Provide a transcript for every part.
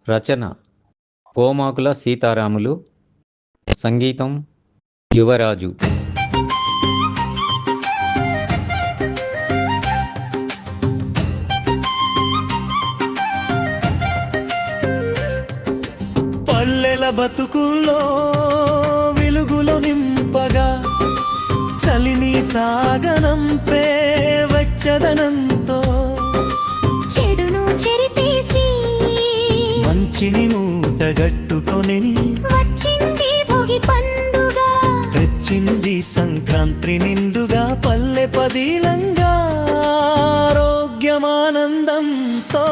రచన కోమాకుల సీతారాములు. సంగీతం యువరాజు. పల్లెల బతుకుల్లో వెలుగులు నింపగా చలిని సాగనంపే వెచ్చదనంతో చెడును చెరిపేసి మంచిని మూటగట్టుకొని వచ్చింది భోగి పండుగ, తెచ్చింది సంక్రాంతి నిండుగా పల్లె పదిలంగా ఆరోగ్యమానందంతో.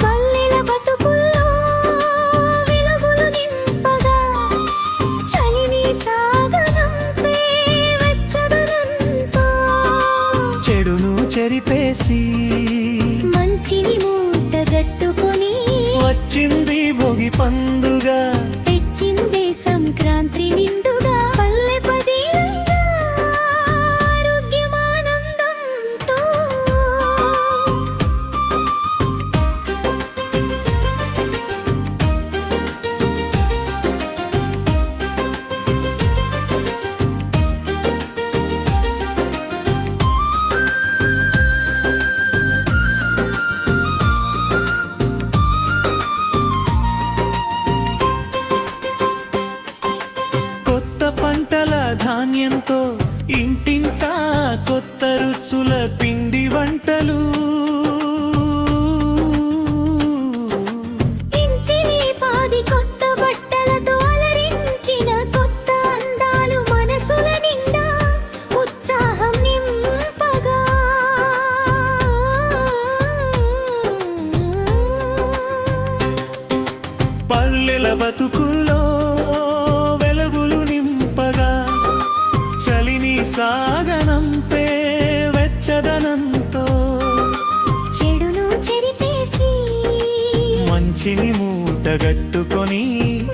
పల్లెల బతుకుల్లో వెలుగులు నింపగా చలిని సాగనంపే వెచ్చదనంతో చెడును చెరిపేసి మంచిని మూటగట్టుకొని వచ్చింది భోగి పండుగ, తెచ్చింది సంక్రాంతి నిండుగా పల్లె పదిలంగా ఆరోగ్యమానందంతో. కొత్త పంటల ధాన్యంతో ఇంటింటా కొత్త రుచుల పిండి వంటలు, ఇంటిని పాది కొత్త బట్టలతో అలరించిన కొత్త అందాలు మనసుల నిండా ఉత్సాహం నింపగా. పల్లెల బతుకుల్లో వెలుగులు నింపగా చలిని సాగనంపే వెచ్చదనంతో చెడును చెరిపేసి మంచిని మూటగట్టుకొని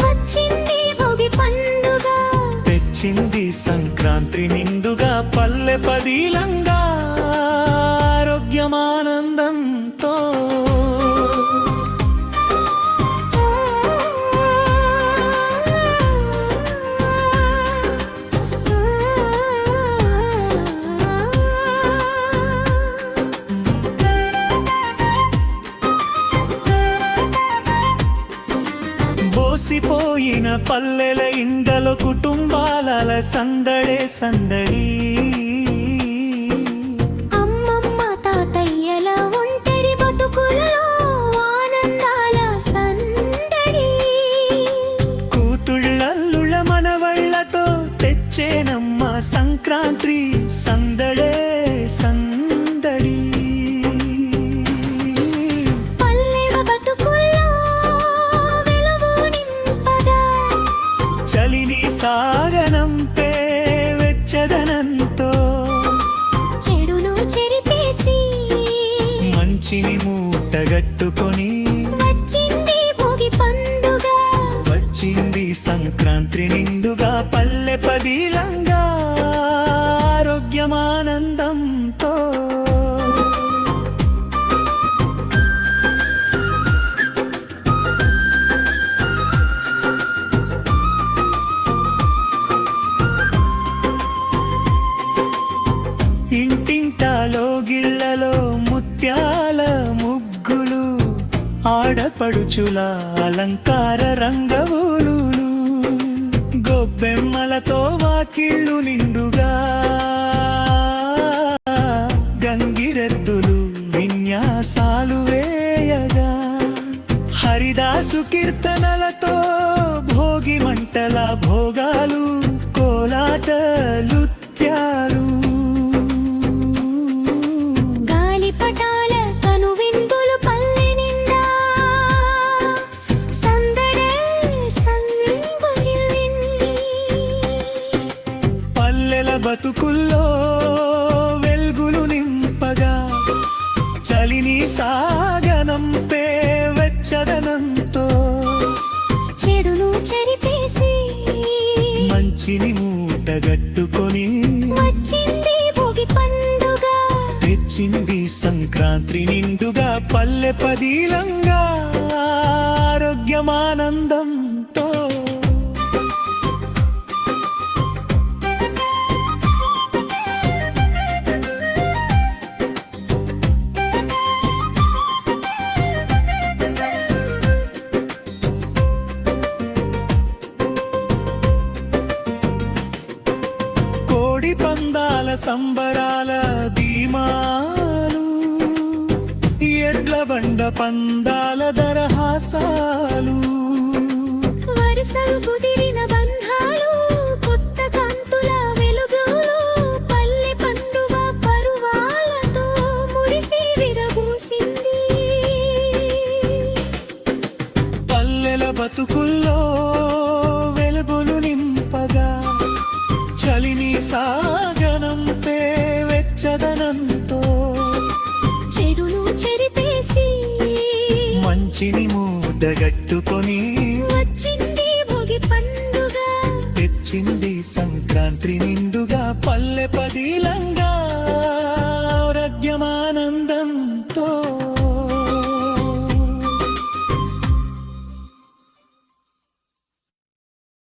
వచ్చింది భోగి పండుగ, తెచ్చింది సంక్రాంతి నిండుగా పల్లె పదిలంగా ఆరోగ్యమానందంతో. బోసిపోయిన పల్లెల ఇండల కుటుంబాల సందడే సందడి, అమ్మమ్మ తాతయ్యల ఒంటరి బతుకులలో ఆనందాల సందడి. కూతుళ్ళల్లుళ్ళ మనవళ్ళతో తెచ్చేనమ్మ సంక్రాంతి సందడే సందడి. పల్లెల బతుకుల్లో వెలుగు నింపగా చలిని సాగనంపే వెచ్చదనంతో చెడును చెరిపేసి మంచిని మూటగట్టుకొని వచ్చింది భోగి పండుగ, వచ్చింది సంక్రాంతి నిండుగా పల్లె పదిలంగా ఆరోగ్యమానందంతో. ఇంటింటాలో గిళ్ళలో ముత్యాల ముగ్గులు, ఆడపడుచుల అలంకార రంగవులు, గొబ్బెమ్మలతో వాకిళ్ళు నిండుగా గంగిరెద్దులు విన్యాసాలు వేయగా, హరిదాసు కీర్తనలతో భోగి మంటల భోగాలు కోలాటలు త్యాలు, గాలిపటాల కనువిందులు పల్లె నిండా సందడే సంగులిల్లింది. పల్లెల బతుకుల్లో వెలుగులు నింపగా చలిని సాగనంపే వెచ్చదనంతో చెడును చెరిపేసి మంచిని మూటగట్టుకొని వచ్చింది భోగి పండుగ, తెచ్చింది సంక్రాంతి నిండుగా పల్లె పదిలంగా ఆరోగ్యమానందంతో కోడి పందాల సంబరాల ధీమాలు ఎడ్ల బండ పందాల దరహాసాలు వరుసలు కుదిరిన బంధాలు కొత్త కాంతుల వెలుగులు పల్లె పండుగ పరువాలతో మురిసి విరబూసింది పల్లెల బతుకుల్లో వెలుగులు నింపగా చలిని సాగనంపే వెచ్చదనంతో చెడును చెరిపేసి మంచిని మూటగట్టుకొని వచ్చింది భోగి పండుగ తెచ్చింది సంక్రాంతి నిండుగా పల్లె పదిలంగా